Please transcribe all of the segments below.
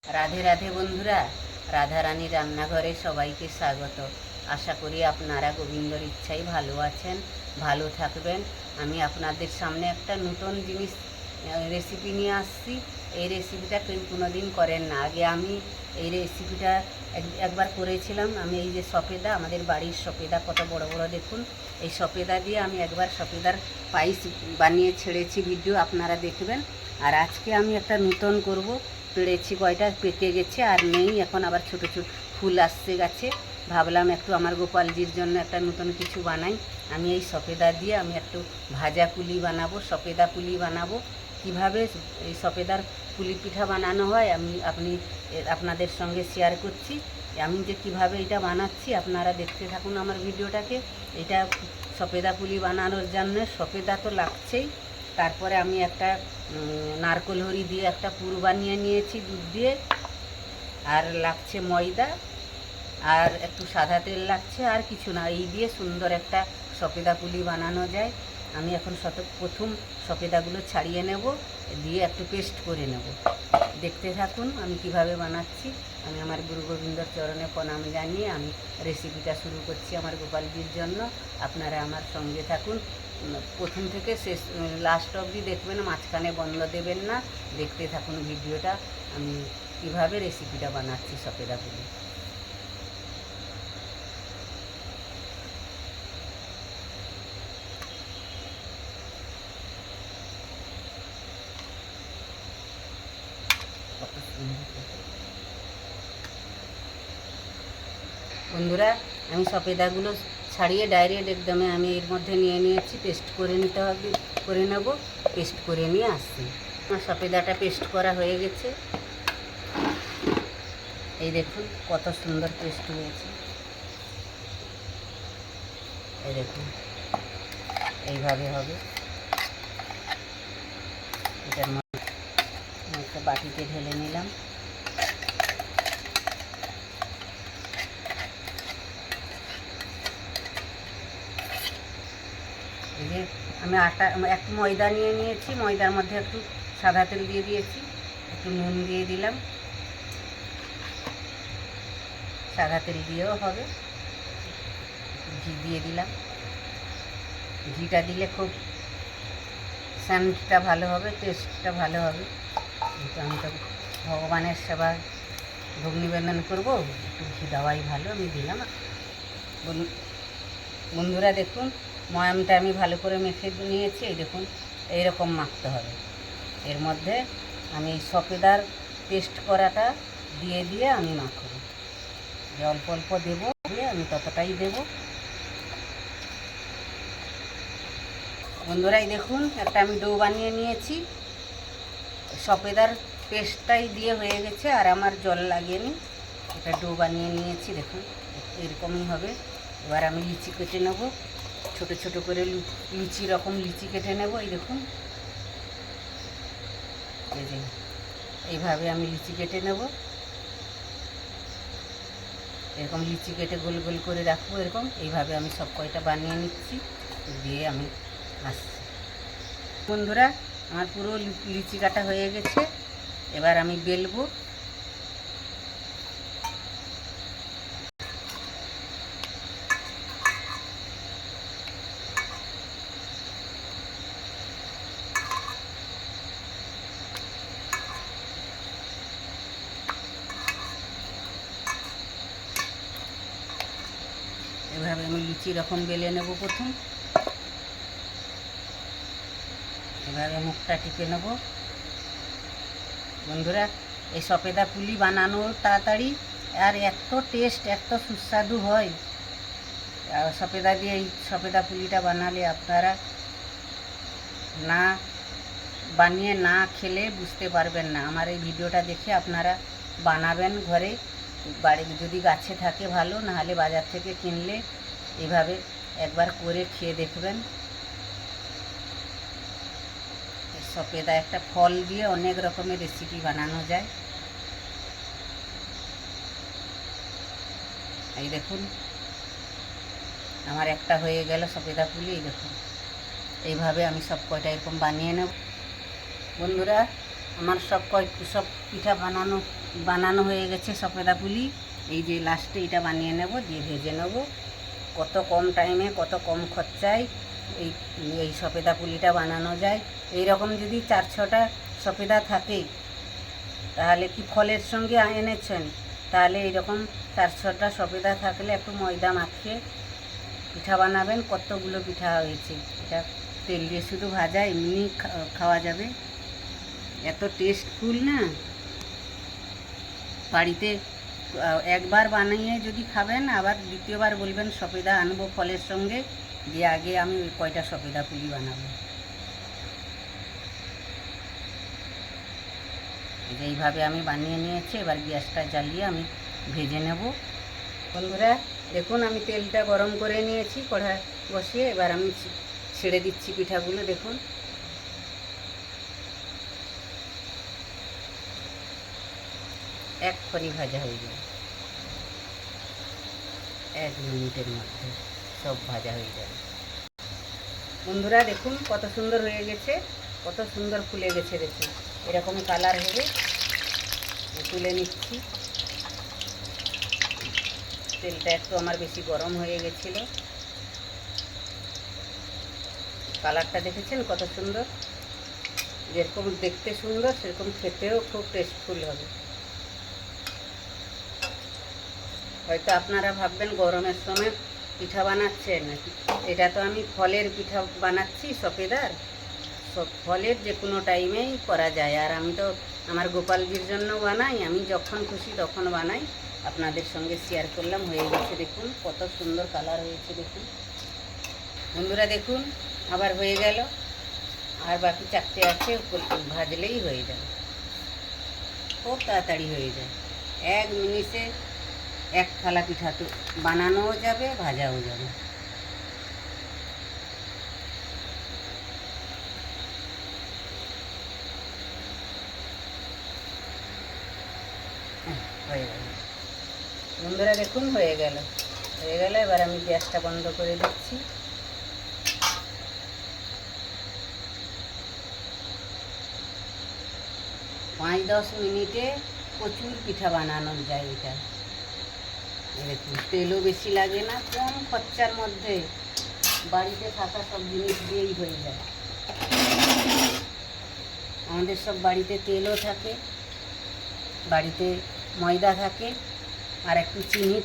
রাধে রাধে বন্ধুরা, রাধারানী রান্নাঘরে সবাইকে স্বাগত। আশা করি আপনারা গোবিন্দর ইচ্ছায় ভালো আছেন, ভালো থাকবেন। আমি আপনাদের সামনে একটা নতুন জিনিস রেসিপি নিয়ে আসছি। এই রেসিপিটা কেউ কোনো দিন করেন না। আগে আমি এই রেসিপিটা একবার করেছিলাম। আমি এই যে সফেদা, আমাদের বাড়ির সফেদা কত বড় বড় দেখুন, এই সফেদা দিয়ে আমি একবার সফেদার পায়েস বানিয়ে ছেড়েছি, ভিডিও আপনারা দেখবেন। আর আজকে আমি একটা নতুন করব। পেড়েছি, কয়টা পেকে গেছে আর নেই, এখন আবার ছোট ছোট ফুল আসছে গাছে। ভাবলাম একটু আমার গোপালজির জন্য একটা নতুন কিছু বানাই। আমি এই সফেদা দিয়ে আমি একটু ভাজা পুলি বানাবো, সফেদা পুলি বানাবো। কিভাবে এই সফেদার পুলি পিঠা বানানো হয় আপনাদের সঙ্গে শেয়ার করছি। আমি যে কিভাবে এটা বানাচ্ছি আপনারা দেখতে থাকুন আমার ভিডিওটাকে। এটা সফেদা পুলি বানানোর জন্য সফেদা তো লাগছেই, তারপরে আমি একটা নারকেল হরি দিয়ে একটা পুর বানিয়ে নিয়েছি দুধ দিয়ে, আর লাগছে ময়দা, আর একটু সাদা তেল লাগছে, আর কিছু না। এই দিয়ে সুন্দর একটা সফেদা পুলি বানানো যায়। আমি এখন প্রথম সফেদাগুলো ছাড়িয়ে নেব, দিয়ে একটু পেস্ট করে নেব। দেখতে থাকুন আমি কিভাবে বানাচ্ছি। আমি আমার গুরু গোবিন্দর চরণে প্রণাম জানিয়ে আমি রেসিপিটা শুরু করছি আমার গোপালজির জন্য। আপনারা আমার সঙ্গে থাকুন, প্রথম থেকে শেষ লাস্ট অবধি দেখবেন, মাঝখানে বন্ধ দেবেন না। দেখতে থাকুন ভিডিওটা, আমি কিভাবে রেসিপিটা বানাচ্ছি সফেদা পুলি। বন্ধুরা, আমি সফেদাগুলো ছাড়িয়ে ডাইরেক্ট একদমে আমি এর মধ্যে নিয়ে নিয়েছি। পেস্ট করে নিতে হবে, করে নেব। পেস্ট করে নিয়ে আসছি। আমার সফেদাটা পেস্ট করা হয়ে গেছে। এই দেখুন কত সুন্দর পেস্ট হয়েছে। এই দেখুন এইভাবে হবে। এটার মধ্যে একটা বাটিতে ঢেলে নিলাম। এই যে আমি একটু ময়দা নিয়ে নিয়েছি, ময়দার মধ্যে একটু সাদা তেল দিয়ে দিয়েছি, একটু নুন দিয়ে দিলাম। সাদা তেল দিয়েও হবে, ঘি দিয়ে দিলাম। ঘিটা দিলে খুব সেন্টটা ভালো হবে, টেস্টটা ভালো হবে। আমি তো ভগবানের সেবা ভোগ নিবেদন করবো, একটু ঘি দেওয়াই ভালো, আমি দিলাম। বন্ধুরা দেখুন, ময়ামটা আমি ভালো করে মেখে নিয়েছি। এই দেখুন এইরকম মাখতে হবে। এর মধ্যে আমি এই সফেদার পেস্ট করাটা দিয়ে দিয়ে আমি মাখব। যে অল্প অল্প দেবো, দিয়ে আমি ততটাই দেব। বন্ধুরাই দেখুন, একটা আমি ডো বানিয়ে নিয়েছি। সফেদার পেস্টটাই দিয়ে হয়ে গেছে, আর আমার জল লাগেনি। এটা ডো বানিয়ে নিয়েছি, দেখুন এরকমই হবে। এবার আমি লিচি কেটে নেব, ছোট ছোট করে লুচি রকম লিচি কেটে নেব। এই দেখুন, এই যে এইভাবে আমি লিচি কেটে নেব। এরকম লিচি কেটে গোল গোল করে রাখবো, এরকম এইভাবে আমি সব কয়টা বানিয়ে নিচ্ছি, দিয়ে আমি আসছি। বন্ধুরা, আমার পুরো লিচি কাটা হয়ে গেছে। এবার আমি বেলবো। এভাবে আমি লুচি রকম বেলে নেব প্রথম। এভাবে মুখটা টিপে নেব। বন্ধুরা, এই সফেদা পুলি বানানো তাড়াতাড়ি, আর এত টেস্ট, এত সুস্বাদু হয়। সফেদা দিয়ে এই সফেদা পুলিটা বানালে আপনারা না বানিয়ে না খেলে বুঝতে পারবেন না। আমার এই ভিডিওটা দেখে আপনারা বানাবেন ঘরে, বাড়ি যদি গাছে থাকে ভালো, নাহলে বাজার থেকে কিনলে এভাবে একবার করে খেয়ে দেখবেন। সফেদা একটা ফল দিয়ে অনেক রকমের রেসিপি বানানো যায়। এই দেখুন আমার একটা হয়ে গেল সফেদা পুলি। এই দেখুন এইভাবে আমি সব কয়টা এরকম বানিয়ে নেব। বন্ধুরা, আমার সব পিঠা বানানো হয়ে গেছে সফেদা পুলি। এই যে লাস্টে এটা বানিয়ে নেব, দিয়ে ভেজে নেব। কত কম টাইমে কত কম খরচায় এই এই সফেদা পুলিটা বানানো যায়। এই রকম যদি 4-6টা সফেদা থাকে, তাহলে কি ফলের সঙ্গে এনেছেন, তাহলে এইরকম 4-6টা সফেদা থাকলে একটু ময়দা মাখিয়ে পিঠা বানাবেন। কতগুলো পিঠা হয়েছে। এটা তেল দিয়ে শুধু ভাজা, এমনি খাওয়া যাবে। এত টেস্টফুল না, বাড়িতে একবার বানিয়ে যদি খাবেন, আবার দ্বিতীয়বার বলবেন সফেদা আনবো ফলের সঙ্গে, দিয়ে আগে আমি ওই কয়টা সফেদা পুলি বানাবো। এইভাবে আমি বানিয়ে নিয়েছি। এবার গ্যাসটা জ্বালিয়ে আমি ভেজে নেব। বন্ধুরা দেখুন, আমি তেলটা গরম করে নিয়েছি কড়াই বসিয়ে। এবার আমি ছেড়ে দিচ্ছি পিঠাগুলো। দেখুন এক্ষুনি ভাজা হয়ে যাবে, 1 মিনিটের মধ্যে সব ভাজা হয়ে যাবে। বন্ধুরা দেখুন কত সুন্দর হয়ে গেছে, কত সুন্দর ফুলে গেছে। দেখুন এরকম কালার হবে। তুলে নিচ্ছি। তেলটা একটু আমার বেশি গরম হয়ে গেছিল। কালারটা দেখেছেন কত সুন্দর। যেরকম দেখতে সুন্দর, সেরকম খেতেও খুব টেস্টফুল হবে। হয়তো আপনারা ভাববেন গরমের সময় পিঠা বানাচ্ছেন, এটা তো আমি ফলের পিঠা বানাচ্ছি সফেদার। সব ফলের যে কোনো টাইমেই করা যায়। আর আমি তো আমার গোপালজির জন্য বানাই, আমি যখন খুশি তখন বানাই। আপনাদের সঙ্গে শেয়ার করলাম। হয়ে গেছে দেখুন, কত সুন্দর কালার হয়েছে দেখুন। বন্ধুরা দেখুন আবার হয়ে গেল। আর বাকি 4টে আছে, ভাজলেই হয়ে যায়। খুব তাড়াতাড়ি হয়ে যায়। 1 মিনিটে 1 থালা পিঠা তো বানানোও যাবে, ভাজাও যাবে। হয়ে গেল বন্ধুরা দেখুন, হয়ে গেল। এবার আমি গ্যাসটা বন্ধ করে দিচ্ছি। পাঁচ 10 মিনিটে প্রচুর পিঠা বানানো যায় এটা। দেখুন তেলও বেশি লাগে না, কম খরচার মধ্যে বাড়িতে থাকা সব জিনিস দিয়েই হয়ে যায়। আমাদের সব বাড়িতে তেলও থাকে, বাড়িতে ময়দা থাকে, আর একটু চিনি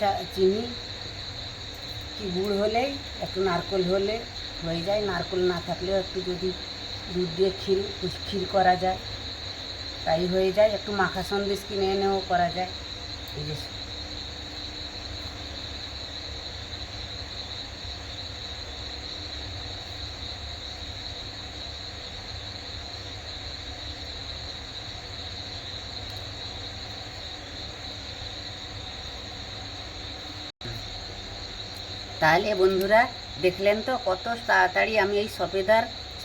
কি গুড় হলেই, একটু নারকেল হলে হয়ে যায়। নারকেল না থাকলেও একটু যদি দুধ দিয়ে ক্ষীর করা যায়, তাই হয়ে যায়। একটু মাখা সন্দেশ কিনে এনেও করা যায়। এই যে তাহলে বন্ধুরা দেখলেন তো কত তাড়াতাড়ি আমি এই সফেদার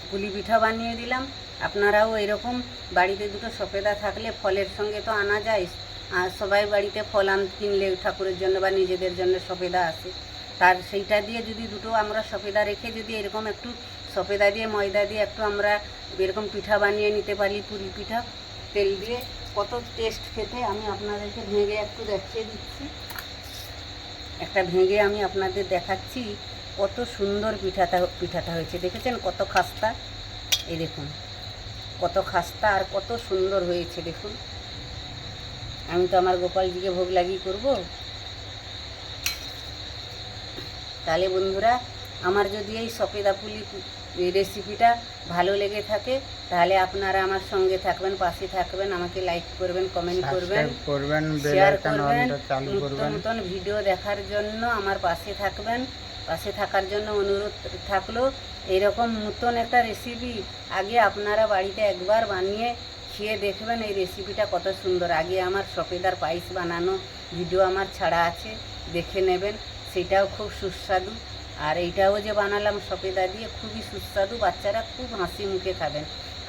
পুলি পিঠা বানিয়ে দিলাম। আপনারাও এরকম বাড়িতে দুটো সফেদা থাকলে, ফলের সঙ্গে তো আনা যায়, আর সবাই বাড়িতে ফল কিনলে ঠাকুরের জন্য বা নিজেদের জন্য সফেদা আসে, তার সেইটা দিয়ে যদি দুটো আমরা সফেদা রেখে যদি এরকম একটু সফেদা দিয়ে ময়দা দিয়ে একটু আমরা এরকম পিঠা বানিয়ে নিতে পারি, পুরি পিঠা তেল দিয়ে, কত টেস্ট খেতে। আমি আপনাদেরকে ভেঙে একটু দেখিয়ে দিচ্ছি। একটা ভেঙে আমি আপনাদের দেখাচ্ছি কত সুন্দর পিঠাটা হয়েছে। দেখেছেন কত খাস্তা। এই দেখুন কত খাস্তা আর কত সুন্দর হয়েছে দেখুন। আমি তো আমার গোপালজিকে ভোগ লাগিয়ে করব। তাহলে বন্ধুরা আমার যদি এই সফেদা পুলি রেসিপিটা ভালো লেগে থাকে, তাহলে আপনারা আমার সঙ্গে থাকবেন, পাশে থাকবেন, আমাকে লাইক করবেন, কমেন্ট করবেন, শেয়ার করবেন। নতুন ভিডিও দেখার জন্য আমার পাশে থাকবেন। পাশে থাকার জন্য অনুরোধ থাকলো। এইরকম নতুন একটা রেসিপি আগে আপনারা বাড়িতে একবার বানিয়ে খেয়ে দেখবেন। এই রেসিপিটা কত সুন্দর। আগে আমার সফেদার পায়েস বানানো ভিডিও আমার ছাড়া আছে, দেখে নেবেন। সেটাও খুব সুস্বাদু। আর এইটাও যে বানালাম সফেদা দিয়ে, খুবই সুস্বাদু। বাচ্চারা খুব হাসি মুখে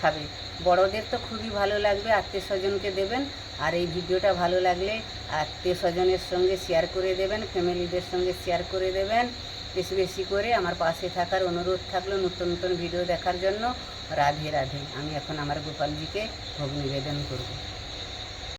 খাবে। বড়দের তো খুবই ভালো লাগবে, আত্মীয় স্বজনকে দেবেন। আর এই ভিডিওটা ভালো লাগলে আত্মীয় স্বজনের সঙ্গে শেয়ার করে দেবেন, ফ্যামিলিদের সঙ্গে শেয়ার করে দেবেন। বেশি বেশি করে আমার পাশে থাকার অনুরোধ থাকলো। নতুন নতুন ভিডিও দেখার জন্য। রাধে রাধে। আমি এখন আমার গোপালজিকে ভোগ নিবেদন করব।